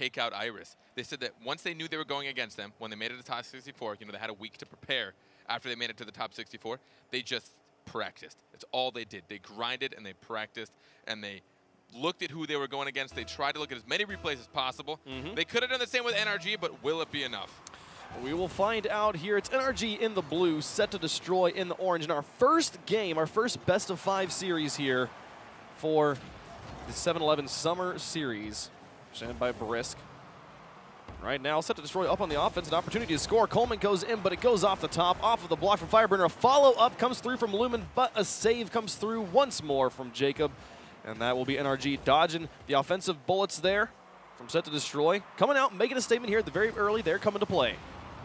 take out Iris. They said that once they knew they were going against them, when they made it to top 64, they had a week to prepare after they made it to the top 64, they just practiced. It's all they did. They grinded and they practiced and they looked at who they were going against. They tried to look at as many replays as possible. They could have done the same with NRG, but will it be enough? We will find out here. It's NRG in the blue, SetToDestroy in the orange. In our first game, our first best-of-5 series here for the 7-11 Summer Series, presented by Brisk. Right now, SetToDestroy up on the offense, an opportunity to score. Coleman goes in, but it goes off the top, off of the block from Fireburner. A follow-up comes through from Lumen, but a save comes through once more from Jacob. And that will be NRG dodging the offensive bullets there from SetToDestroy. Coming out, making a statement here at the very early. They're coming to play.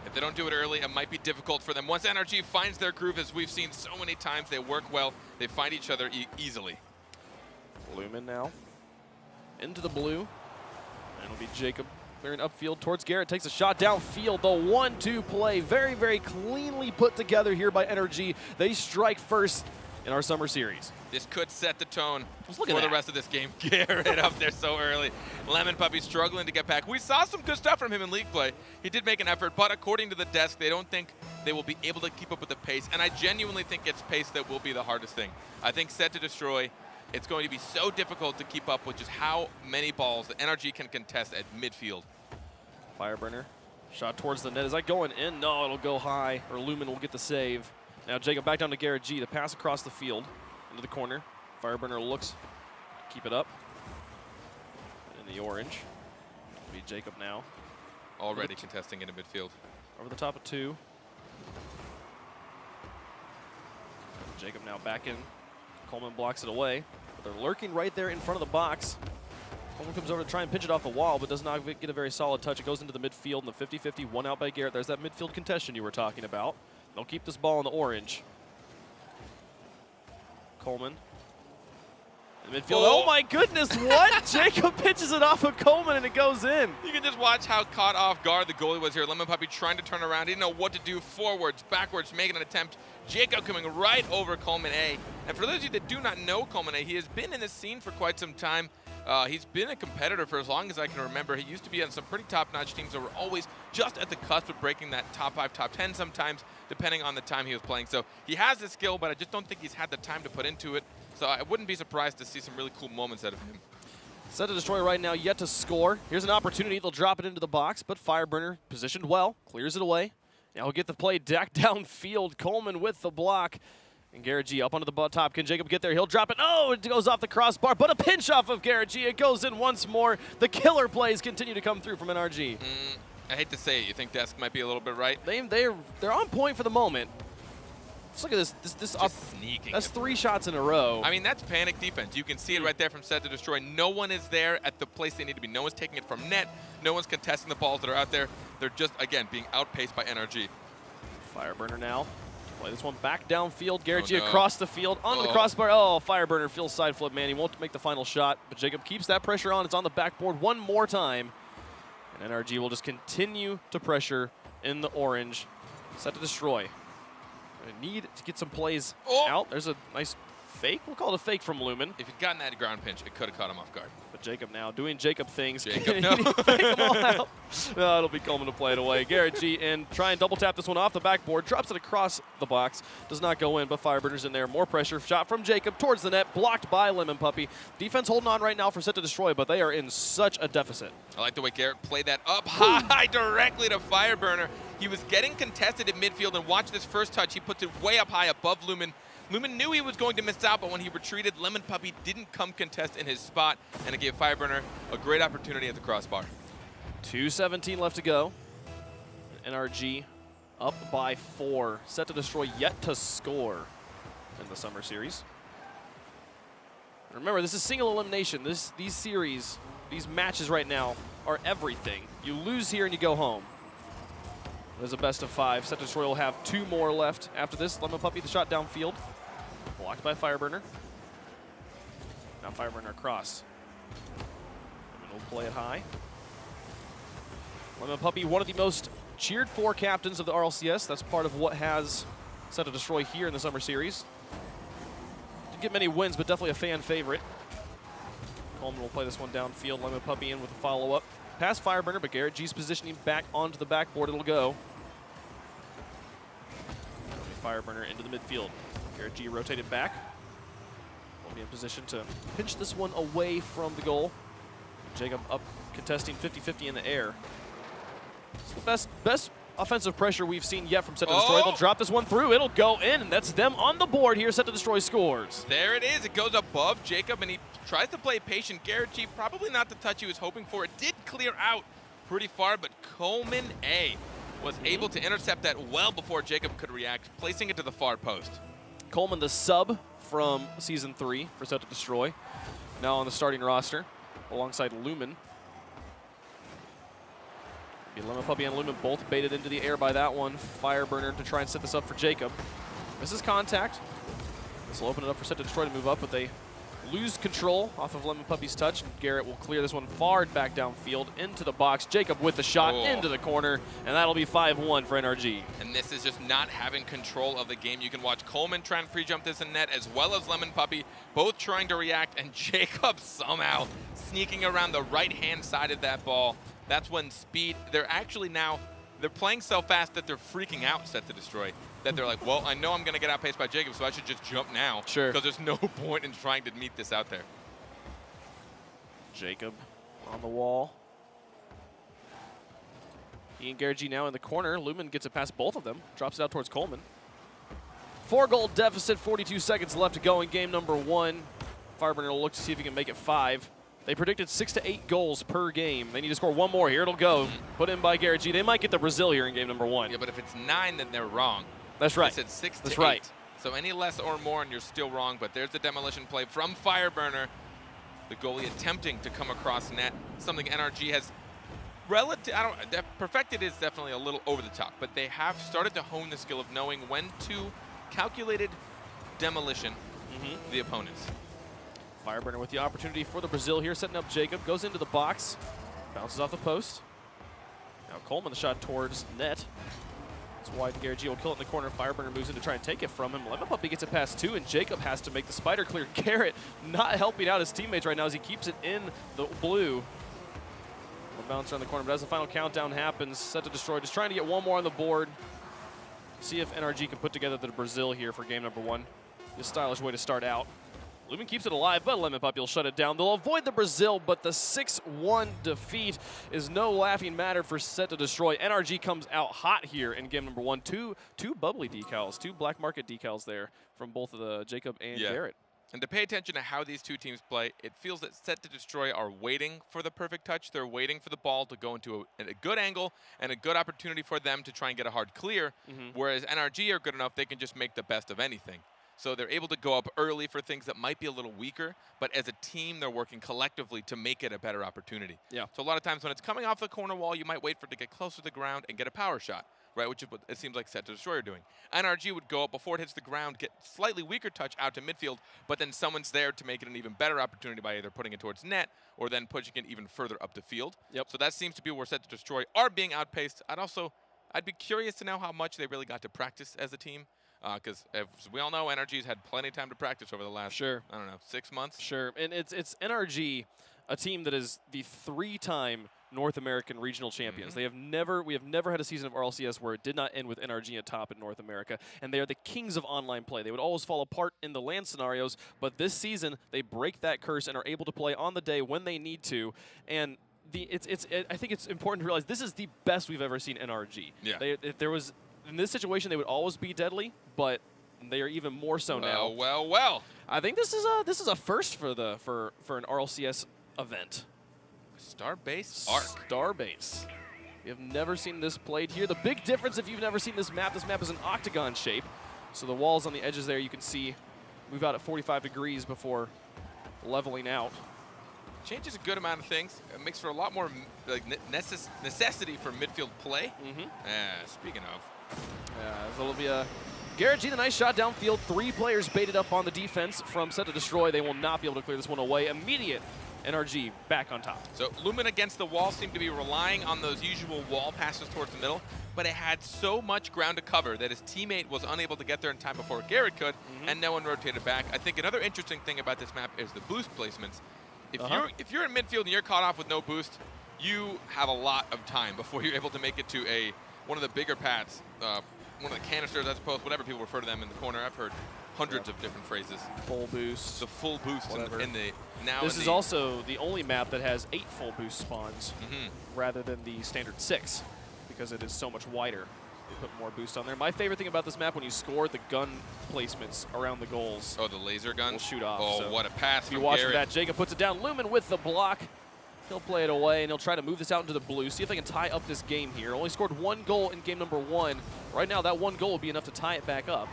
If they don't do it early, it might be difficult for them. Once NRG finds their groove, as we've seen so many times, they work well. They find each other easily. Lumen now into the blue. And it'll be Jacob clearing upfield towards Garrett. Takes a shot downfield. The 1-2 play. Very, very cleanly put together here by NRG. They strike first in our Summer Series. This could set the tone for the rest of this game. Garrett up there so early. Lemon Puppy struggling to get back. We saw some good stuff from him in league play. He did make an effort, but according to the desk, they don't think they will be able to keep up with the pace. And I genuinely think it's pace that will be the hardest thing. I think SetToDestroy, it's going to be so difficult to keep up with just how many balls the NRG can contest at midfield. Fireburner, shot towards the net. Is that going in? No, it'll go high, or Lumen will get the save. Now Jacob back down to Garrett G. The pass across the field into the corner. Fireburner looks to keep it up. In the orange. It'll be Jacob now. Already contesting into midfield. Over the top of 2. Jacob now back in. Coleman blocks it away. But they're lurking right there in front of the box. Coleman comes over to try and pinch it off the wall, but does not get a very solid touch. It goes into the midfield in the 50-50, one out by Garrett. There's that midfield contention you were talking about. They'll keep this ball in the orange. Coleman. In the midfield. Oh my goodness, what? Jacob pitches it off of Coleman and it goes in. You can just watch how caught off guard the goalie was here. Lemon Puppy trying to turn around. He didn't know what to do. Forwards, backwards, making an attempt. Jacob coming right over Coleman A. And for those of you that do not know Coleman A, he has been in this scene for quite some time. He's been a competitor for as long as I can remember. He used to be on some pretty top-notch teams that were always just at the cusp of breaking that top 5, top 10 sometimes, depending on the time he was playing. So he has the skill, but I just don't think he's had the time to put into it. So I wouldn't be surprised to see some really cool moments out of him. SetToDestroy right now yet to score. Here's an opportunity. They'll drop it into the box, but Fireburner positioned well, clears it away. Now he'll get the play back downfield. Coleman with the block. And Garrett G up onto the top. Can Jacob get there? He'll drop it. Oh, it goes off the crossbar, but a pinch off of Garrett G. It goes in once more. The killer plays continue to come through from NRG. I hate to say it. You think Desk might be a little bit right? They're on point for the moment. Let's look at this up. Sneaking. That's 3 shots in a row. I mean, that's panic defense. You can see it right there from SetToDestroy. No one is there at the place they need to be. No one's taking it from net. No one's contesting the balls that are out there. They're just, again, being outpaced by NRG. Fireburner now. Play this one back downfield. Garrett G across the field, onto the crossbar. Oh, Fireburner feels side flip, man. He won't make the final shot, but Jacob keeps that pressure on. It's on the backboard one more time. And NRG will just continue to pressure in the orange. SetToDestroy. They need to get some plays out. There's a nice fake. We'll call it a fake from Lumen. If he'd gotten that ground pinch, it could have caught him off guard. But Jacob now doing Jacob things. Jacob, no. Fake them all out. No, it'll be Coleman to play it away. Garrett G in, try and double tap this one off the backboard. Drops it across the box. Does not go in, but Fireburner's in there. More pressure. Shot from Jacob towards the net. Blocked by Lemon Puppy. Defense holding on right now for SetToDestroy, but they are in such a deficit. I like the way Garrett played that up high directly to Fireburner. He was getting contested at midfield, and watch this first touch. He puts it way up high above Lumen. Lumen knew he was going to miss out, but when he retreated, Lemon Puppy didn't come contest in his spot, and it gave Fireburner a great opportunity at the crossbar. 2:17 left to go. NRG up by 4. SetToDestroy yet to score in the Summer Series. Remember, this is single elimination. These series, these matches right now are everything. You lose here and you go home. There's a best of 5. SetToDestroy will have 2 more left after this. Lemon Puppy, the shot downfield. Blocked by Fireburner. Now Fireburner across. Lemon will play it high. Lemon Puppy, one of the most cheered for captains of the RLCS. That's part of what has SetToDestroy here in the Summer Series. Didn't get many wins, but definitely a fan favorite. Coleman will play this one downfield. Lemon Puppy in with a follow-up. past Fireburner, but Garrett G's positioning back onto the backboard. It'll go. Fireburner into the midfield. Garrett G rotated back. Will be in position to pinch this one away from the goal. Jacob up contesting 50-50 in the air. It's the best offensive pressure we've seen yet from SetToDestroy. They'll drop this one through. It'll go in, and that's them on the board here. SetToDestroy scores. There it is. It goes above Jacob, and he tries to play patient. Garrett G, probably not the touch he was hoping for. It did clear out pretty far, but Coleman A was able to intercept that well before Jacob could react, placing it to the far post. Coleman, the sub from Season 3 for SetToDestroy, now on the starting roster alongside Lumen. Lemon Puppy and Lumen both baited into the air by that one. Fireburner to try and set this up for Jacob. Misses contact. This will open it up for SetToDestroy to move up, but they lose control off of Lemon Puppy's touch. Garrett will clear this one far back downfield into the box. Jacob with the shot into the corner, and that'll be 5-1 for NRG. And this is just not having control of the game. You can watch Coleman try and pre-jump this in net, as well as Lemon Puppy, both trying to react, and Jacob somehow sneaking around the right-hand side of that ball. That's when speed, they're playing so fast that they're freaking out, SetToDestroy, that they're like, well, I know I'm going to get outpaced by Jacob, so I should just jump now. Sure. Because there's no point in trying to meet this out there. Jacob on the wall. He and Garrett G now in the corner. Lumen gets it past both of them, drops it out towards Coleman. 4-goal deficit, 42 seconds left to go in game number 1. Fireburner will look to see if he can make it 5. They predicted 6 to 8 goals per game. They need to score one more. Here it'll go. Put in by Garrett G. They might get the Brazil here in game number 1. Yeah, but if it's 9, then they're wrong. That's right. They said 6 to 8. That's right. So any less or more, and you're still wrong. But there's the demolition play from Fireburner. The goalie attempting to come across net. Something NRG has perfected is definitely a little over the top. But they have started to hone the skill of knowing when to calculated demolition the opponents. Fireburner with the opportunity for the Brazil here, setting up Jacob, goes into the box, bounces off the post. Now Coleman the shot towards net. It's wide. Garrett G will kill it in the corner. Fireburner moves in to try and take it from him. Lemon Puppy gets it past 2, and Jacob has to make the spider clear. Garrett not helping out his teammates right now as he keeps it in the blue. We'll bounce around the corner, but as the final countdown happens, SetToDestroy just trying to get one more on the board. See if NRG can put together the Brazil here for game number 1. A stylish way to start out. Lumen keeps it alive, but Lemon Puppy will shut it down. They'll avoid the Brazil, but the 6-1 defeat is no laughing matter for SetToDestroy. NRG comes out hot here in game number 1. Two bubbly decals, 2 black market decals there from both of the Jacob and Garrett. And to pay attention to how these two teams play, it feels that SetToDestroy are waiting for the perfect touch. They're waiting for the ball to go into a good angle and a good opportunity for them to try and get a hard clear, whereas NRG are good enough, they can just make the best of anything. So they're able to go up early for things that might be a little weaker, but as a team, they're working collectively to make it a better opportunity. Yeah. So a lot of times when it's coming off the corner wall, you might wait for it to get closer to the ground and get a power shot, right? Which is what it seems like SetToDestroy are doing. NRG would go up before it hits the ground, get slightly weaker touch out to midfield, but then someone's there to make it an even better opportunity by either putting it towards net or then pushing it even further up the field. Yep. So that seems to be where SetToDestroy are being outpaced. I'd be curious to know how much they really got to practice as a team. Because as we all know, NRG's had plenty of time to practice over the last, I don't know, 6 months. Sure, and it's NRG, a team that is the 3-time North American regional champions. We have never had a season of RLCS where it did not end with NRG atop in North America, and they are the kings of online play. They would always fall apart in the LAN scenarios, but this season they break that curse and are able to play on the day when they need to. And I think it's important to realize this is the best we've ever seen NRG. Yeah. If there was in this situation, they would always be deadly, but they are even more so now. Well. I think this is a first for an RLCS event. Starbase Arc. Starbase. We have never seen this played here. The big difference, if you've never seen this map is an octagon shape. So the walls on the edges there, you can see, move out at 45 degrees before leveling out. Changes a good amount of things. It makes for a lot more necessity for midfield play. Speaking of. So it'll be a Garrett G, the nice shot downfield. 3 players baited up on the defense from SetToDestroy. They will not be able to clear this one away. Immediate NRG back on top. So Lumen against the wall seemed to be relying on those usual wall passes towards the middle, but it had so much ground to cover that his teammate was unable to get there in time before Garrett could, and no one rotated back. I think another interesting thing about this map is the boost placements. If you're in midfield and you're caught off with no boost, you have a lot of time before you're able to make it to one of the bigger pads, one of the canisters, I suppose, whatever people refer to them in the corner. I've heard hundreds of different phrases. Full boost. The full boost in the now. This is also the only map that has 8 full boost spawns rather than the standard 6 because it is so much wider. They put more boost on there. My favorite thing about this map, when you score, the gun placements around the goals. Oh, the laser gun? Will shoot off. Oh, so what a pass if you from watch Garrett. that, Jacob puts it down. Lumen with the block. He'll play it away, and he'll try to move this out into the blue, see if they can tie up this game here. Only scored 1 goal in game number 1. Right now, that 1 goal will be enough to tie it back up.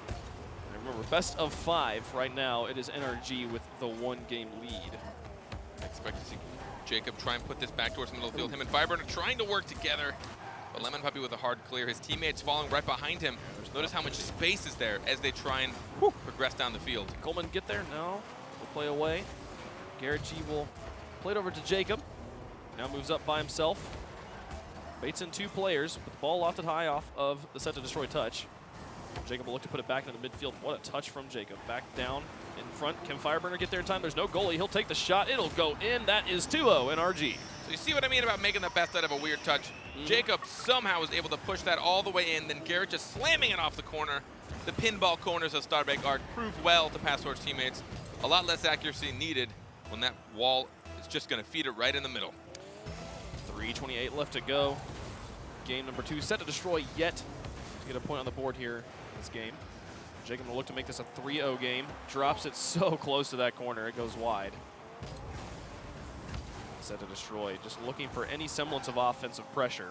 And remember, best of 5 right now. It is NRG with the 1-game lead. I expect to see Jacob try and put this back towards the middle of the field. Him and Fireburner trying to work together. But Lemon Puppy with a hard clear. His teammates following right behind him. Notice how much space is there as they try and progress down the field. Coleman get there? No. Will play away. Garrett G will play it over to Jacob. Now moves up by himself. Baits in 2 players with the ball lofted high off of the set to destroy touch. Jacob will look to put it back into the midfield. What a touch from Jacob. Back down in front. Can Fireburner get there in time? There's no goalie. He'll take the shot. It'll go in. That is 2-0 NRG. So you see what I mean about making the best out of a weird touch? Jacob somehow was able to push that all the way in, then Garrett just slamming it off the corner. The pinball corners of Starbreak Art proved well to pass towards teammates. A lot less accuracy needed when that wall is just going to feed it right in the middle. 3:28 left to go. Game number 2 set to destroy yet to get a point on the board here in this game. Jacob will look to make this a 3-0 game. Drops it so close to that corner, it goes wide. Set to destroy, just looking for any semblance of offensive pressure.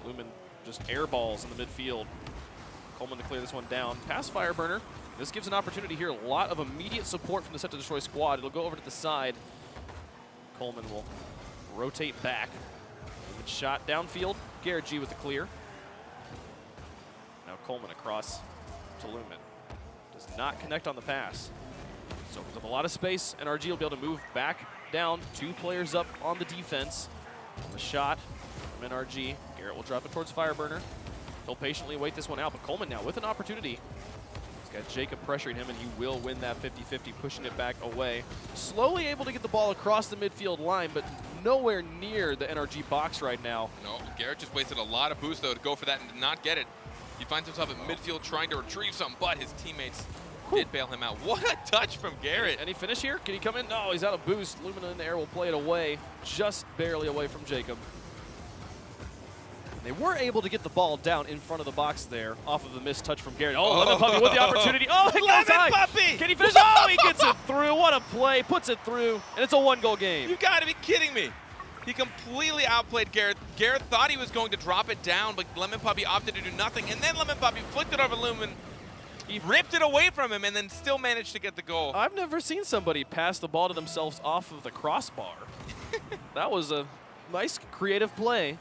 Lumen just air balls in the midfield. Coleman to clear this one down. Pass Fireburner. This gives an opportunity here. A lot of immediate support from the set to destroy squad. It'll go over to the side. Coleman will rotate back. Lumen shot downfield. Garrett G with the clear. Now Coleman across to Lumen. Does not connect on the pass. So opens up a lot of space. NRG will be able to move back down. 2 players up on the defense. On the shot from NRG. Garrett will drop it towards Fireburner. He'll patiently wait this one out, but Coleman now with an opportunity. He's got Jacob pressuring him, and he will win that 50-50, pushing it back away. Slowly able to get the ball across the midfield line, but nowhere near the NRG box right now. No, Garrett just wasted a lot of boost, though, to go for that and did not get it. He finds himself at midfield trying to retrieve some, but his teammates did bail him out. What a touch from Garrett. Any finish here? Can he come in? No, he's out of boost. Lumina in the air will play it away, just barely away from Jacob. They were able to get the ball down in front of the box there off of the missed touch from Garrett. Oh, Lemon Puppy with the opportunity. Oh, it goes high. Puppy! Can he finish? Oh, he gets it through. What a play. Puts it through, and it's a 1-goal game. You got to be kidding me. He completely outplayed Garrett. Garrett thought he was going to drop it down, but Lemon Puppy opted to do nothing. And then Lemon Puppy flicked it over Lumen. He ripped it away from him and then still managed to get the goal. I've never seen somebody pass the ball to themselves off of the crossbar. That was a nice creative play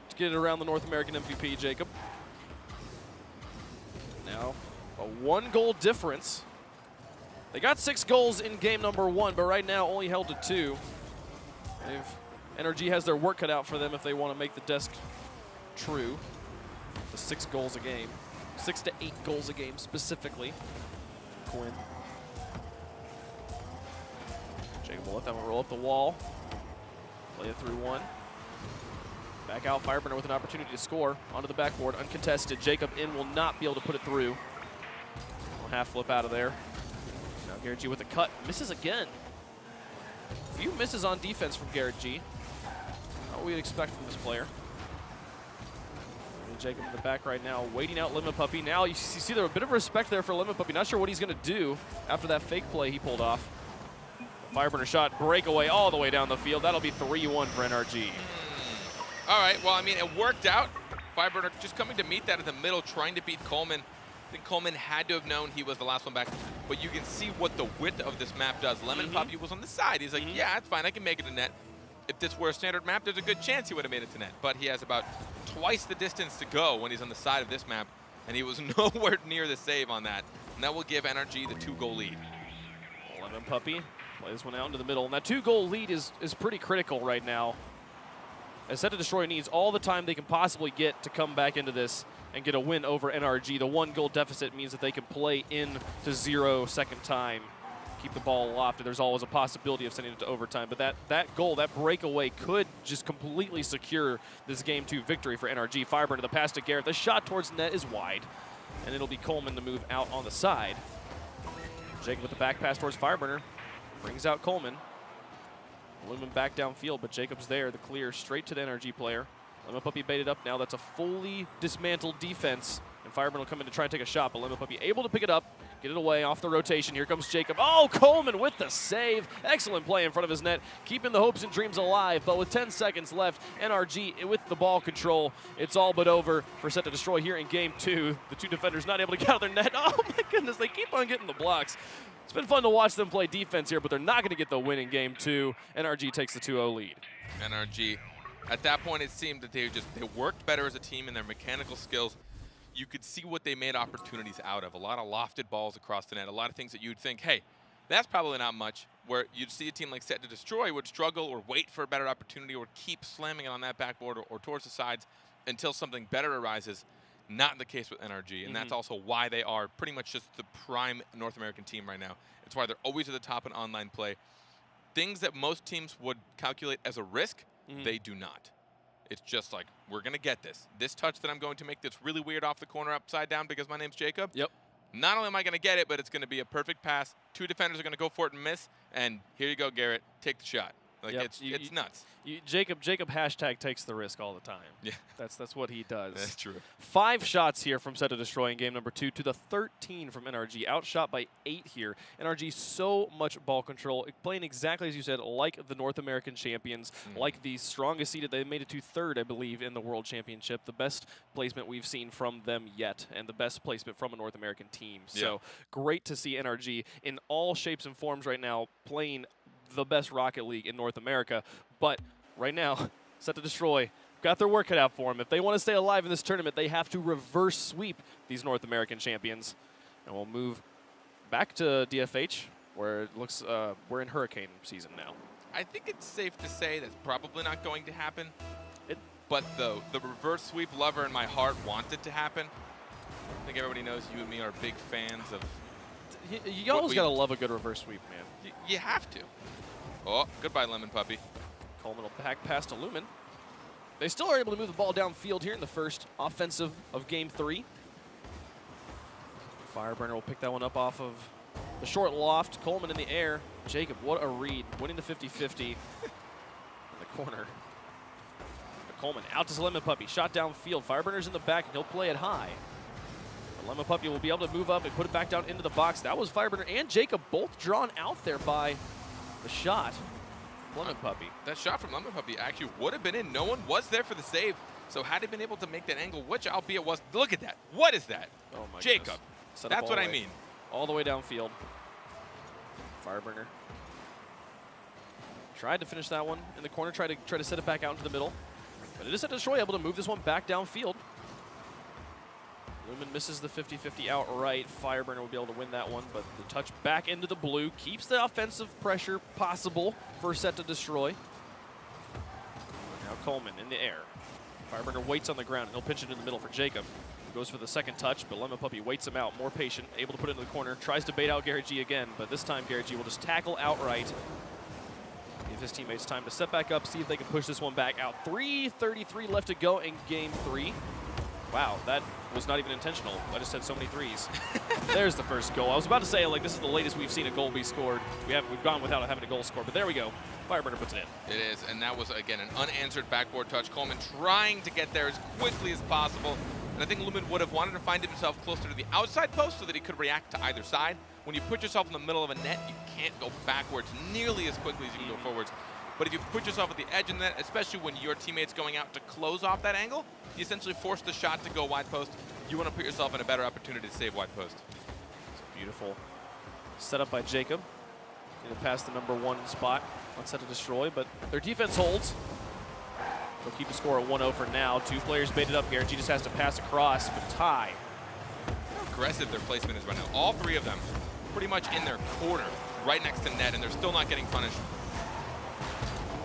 to get it around the North American MVP, Jacob. Now, a 1-goal difference. They got 6 goals in game number 1, but right now only held to 2. NRG has their work cut out for them if they want to make the desk true. The 6 goals a game. 6 to 8 goals a game specifically. Quinn. Jacob will let that one roll up the wall. Play it through 1. Back out, Fireburner with an opportunity to score. Onto the backboard, uncontested. Jacob in will not be able to put it through. We'll half flip out of there. Now Garrett G with a cut. Misses again. A few misses on defense from Garrett G. Not what we'd expect from this player. Jacob in the back right now, waiting out Lemon Puppy. Now you see there a bit of respect there for Lemon Puppy. Not sure what he's going to do after that fake play he pulled off. Fireburner shot, breakaway all the way down the field. That'll be 3-1 for NRG. All right, well, I mean, it worked out. Fireburner just coming to meet that in the middle, trying to beat Coleman. I think Coleman had to have known he was the last one back, but you can see what the width of this map does. Lemon Puppy was on the side. He's like, yeah, it's fine. I can make it to net. If this were a standard map, there's a good chance he would have made it to net. But he has about twice the distance to go when he's on the side of this map, and he was nowhere near the save on that. And that will give NRG the 2-goal lead. Lemon Puppy plays this one out into the middle. And that 2-goal lead is pretty critical right now. As Set to Destroy needs all the time they can possibly get to come back into this and get a win over NRG. The 1-goal deficit means that they can play in to 0 second time keep the ball aloft, and there's always a possibility of sending it to overtime. But that goal, that breakaway, could just completely secure this Game 2 victory for NRG. Fireburner, the pass to Garrett. The shot towards net is wide, and it'll be Coleman to move out on the side. Jacob with the back pass towards Fireburner. Brings out Coleman. Lumen back downfield, but Jacob's there. The clear straight to the NRG player. Lemon Puppy baited up now. That's a fully dismantled defense. And Fireburner will come in to try and take a shot, but Lemon Puppy able to pick it up, get it away off the rotation. Here comes Jacob. Oh, Coleman with the save. Excellent play in front of his net, keeping the hopes and dreams alive. But with 10 seconds left, NRG with the ball control. It's all but over for SetToDestroy here in Game 2. The two defenders not able to get out of their net. Oh my goodness, they keep on getting the blocks. It's been fun to watch them play defense here, but they're not going to get the win in Game 2. NRG takes the 2-0 lead. NRG, at that point, it seemed that they worked better as a team in their mechanical skills. You could see what they made opportunities out of. A lot of lofted balls across the net, a lot of things that you'd think, hey, that's probably not much, where you'd see a team like SetToDestroy would struggle or wait for a better opportunity or keep slamming it on that backboard or towards the sides until something better arises. Not the case with NRG, and that's also why they are pretty much just the prime North American team right now. It's why they're always at the top in online play. Things that most teams would calculate as a risk, they do not. It's just like, we're going to get this. This touch that I'm going to make that's really weird off the corner upside down because my name's Jacob. Yep. Not only am I going to get it, but it's going to be a perfect pass. Two defenders are going to go for it and miss, and here you go, Garrett. Take the shot. Like, it's nuts. Jacob hashtag takes the risk all the time. Yeah. That's what he does. That's true. 5 shots here from SetToDestroy in game number 2 to the 13 from NRG. Outshot by 8 here. NRG so much ball control, playing exactly as you said, like the North American champions, like the strongest seeded. They made it to 3rd, I believe, in the World Championship. The best placement we've seen from them yet, and the best placement from a North American team. Yeah. So great to see NRG in all shapes and forms right now playing the best Rocket League in North America. But right now, SetToDestroy got their work cut out for them. If they want to stay alive in this tournament, they have to reverse sweep these North American champions. And we'll move back to DFH, where it looks we're in hurricane season now. I think it's safe to say that's probably not going to happen. But the reverse sweep lover in my heart wants it to happen. I think everybody knows you and me are big fans of. You always got to love a good reverse sweep, man. You have to. Oh, goodbye, Lemon Puppy. Coleman will back pass to Lumen. They still are able to move the ball downfield here in the first offensive of Game 3. Fireburner will pick that one up off of the short loft. Coleman in the air. Jacob, what a read. Winning the 50-50 in the corner. But Coleman out to Lemon Puppy. Shot downfield. Fireburner's in the back, and he'll play it high. But Lemon Puppy will be able to move up and put it back down into the box. That was Fireburner and Jacob both drawn out there by the shot. Lemon Puppy. That shot from Lemon Puppy actually would have been in. No one was there for the save. So had he been able to make that angle, which albeit was, look at that. What is that? Oh my Jacob. That's what I mean. All the way downfield. Fireburner tried to finish that one in the corner, try to set it back out into the middle. But it is SetToDestroy able to move this one back downfield. Lumen misses the 50-50 outright. Fireburner will be able to win that one, but the touch back into the blue keeps the offensive pressure possible for SetToDestroy. Now Coleman in the air. Fireburner waits on the ground, and he'll pitch it in the middle for Jacob. Goes for the second touch, but Lemon Puppy waits him out, more patient, able to put it into the corner, tries to bait out Garrett G again, but this time Garrett G will just tackle outright. Give his teammates time to set back up, see if they can push this one back out. 3:33 left to go in Game 3. Wow, that was not even intentional. I just had so many threes. There's the first goal. I was about to say, like, this is the latest we've seen a goal be scored. We've gone without having a goal scored, but there we go. Fireburner puts it in. It is, and that was, again, an unanswered backboard touch. Coleman trying to get there as quickly as possible. And I think Lumen would have wanted to find himself closer to the outside post so that he could react to either side. When you put yourself in the middle of a net, you can't go backwards nearly as quickly as you can go forwards. But if you put yourself at the edge of the net, especially when your teammate's going out to close off that angle, you essentially force the shot to go wide post. You want to put yourself in a better opportunity to save wide post. It's beautiful setup by Jacob. Going to pass the #1 spot on SetToDestroy, but their defense holds. They'll keep the score at 1-0 for now. 2 players baited up here. G just has to pass across, but tie. How aggressive their placement is right now. All 3 of them pretty much in their corner, right next to net, and they're still not getting punished.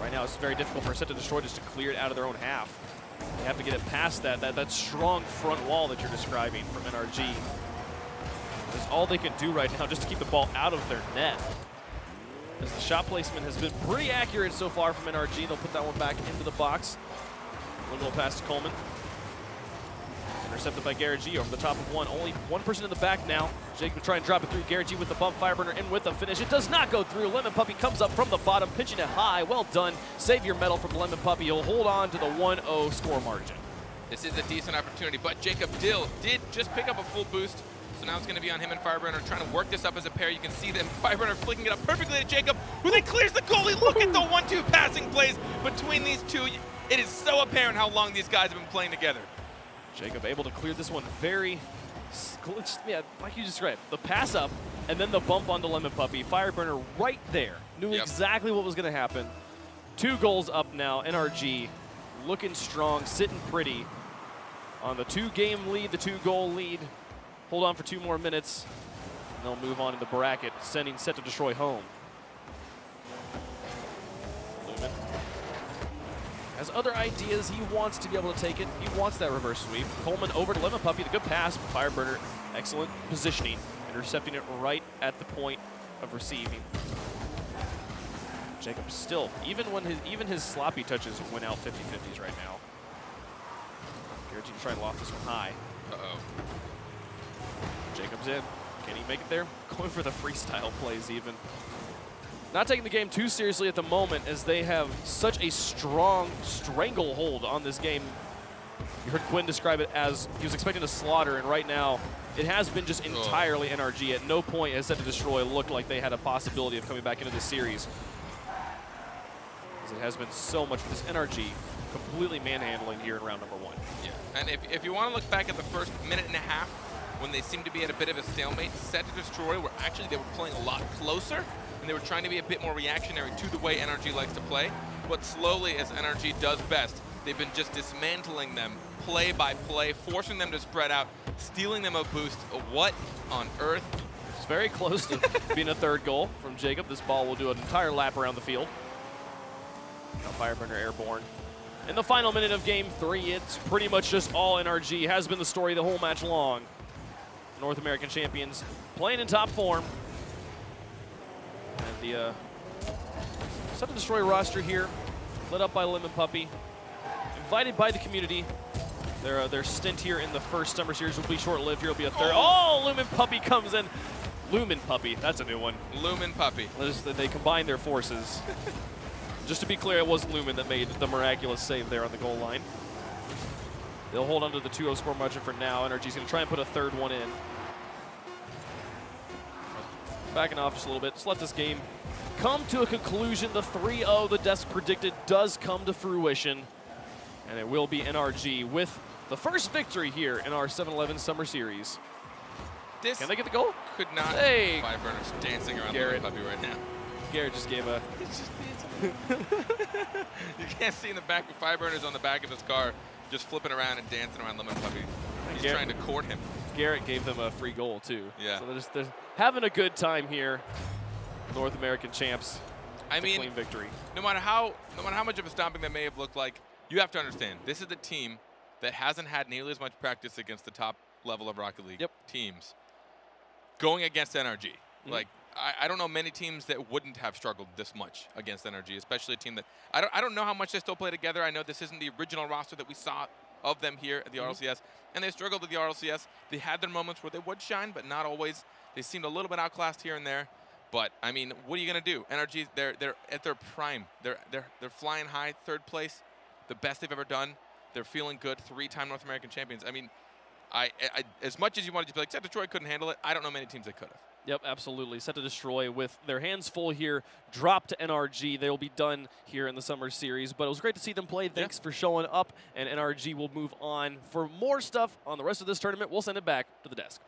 Right now it's very difficult for SetToDestroy just to clear it out of their own half. They have to get it past that strong front wall that you're describing from NRG. That's all they can do right now just to keep the ball out of their net. As the shot placement has been pretty accurate so far from NRG. They'll put that one back into the box. A little pass to Coleman. Intercepted by Garrett G over the top of one. Only one person in the back now. Jake will try and drop it through. Garrett G with the bump. Fireburner in with a finish. It does not go through. Lemon Puppy comes up from the bottom, pitching it high. Well done. Save your medal from Lemon Puppy. He'll hold on to the 1-0 score margin. This is a decent opportunity, but Jacob Dill did just pick up a full boost. So now it's going to be on him and Fireburner trying to work this up as a pair. You can see them, Fireburner flicking it up perfectly to Jacob, who then clears the goalie. Look at the 1-2 passing plays between these two. It is so apparent how long these guys have been playing together. Jacob able to clear this one very, yeah, like you described. The pass up and then the bump onto Lemon Puppy. Fireburner right there. Knew exactly what was going to happen. 2 goals up now. NRG looking strong, sitting pretty on the 2-game lead, the 2-goal lead. Hold on for 2 more minutes, and they'll move on in the bracket, sending SetToDestroy home. Lumen has other ideas. He wants to be able to take it. He wants that reverse sweep. Coleman over to Lemon Puppy. The good pass. Fireburner, excellent positioning, intercepting it right at the point of receiving. Jacob still, even his sloppy touches went out 50-50s right now. Garrett try and loft this one high. Uh-oh. Jacob's in. Can he make it there? Going for the freestyle plays even. Not taking the game too seriously at the moment as they have such a strong stranglehold on this game. You heard Quinn describe it as he was expecting a slaughter, and right now it has been just entirely NRG. At no point has SetToDestroy looked like they had a possibility of coming back into this series. As it has been so much of this NRG completely manhandling here in round number 1. Yeah, and if you want to look back at the first minute and a half, when they seemed to be at a bit of a stalemate, SetToDestroy they were playing a lot closer, and they were trying to be a bit more reactionary to the way NRG likes to play. But slowly, as NRG does best, they've been just dismantling them play by play, forcing them to spread out, stealing them a boost. What on earth? It's very close to being a 3rd goal from Jacob. This ball will do an entire lap around the field. Now Fireburner airborne. In the final minute of game 3, it's pretty much just all NRG. Has been the story the whole match long. North American champions playing in top form. And the SetToDestroy roster here, led up by Lemon Puppy, invited by the community. Their stint here in the first Summer Series will be short-lived. Here will be a 3rd. Oh, Lumen Puppy comes in. Lumen Puppy, that's a new one. Lumen Puppy. They combine their forces. Just to be clear, it was Lumen that made the miraculous save there on the goal line. They'll hold on to the 2-0 score margin for now. NRG's going to try and put a 3rd one in. Backing off just a little bit. Just let this game come to a conclusion. The 3-0 the desk predicted does come to fruition. And it will be NRG with the first victory here in our 7-11 Summer Series. Can they get the goal? Could not. Hey, Fireburner's dancing around Garrett. Lemon Puppy right now. Garrett just gave a... You can't see in the back, but Fireburner's on the back of his car, just flipping around and dancing around Lemon Puppy. He's trying to court him. Garrett gave them a free goal too. Yeah. So they're having a good time here. North American champs. I mean, clean victory. No matter how much of a stomping that may have looked like, you have to understand this is a team that hasn't had nearly as much practice against the top level of Rocket League teams. Going against NRG, like I don't know many teams that wouldn't have struggled this much against NRG, especially a team that I don't know how much they still play together. I know this isn't the original roster that we saw of them here at the RLCS, and they struggled at the RLCS. They had their moments where they would shine, but not always. They seemed a little bit outclassed here and there. But I mean, what are you gonna do? NRG, they're at their prime. They're flying high, 3rd place, the best they've ever done. They're feeling good, 3-time North American champions. I mean, I as much as you wanted to be like, SetToDestroy couldn't handle it, I don't know many teams that could have. Yep, absolutely. SetToDestroy with their hands full here, drop to NRG. They will be done here in the Summer Series, but it was great to see them play. Thanks for showing up, and NRG will move on. For more stuff on the rest of this tournament, we'll send it back to the desk.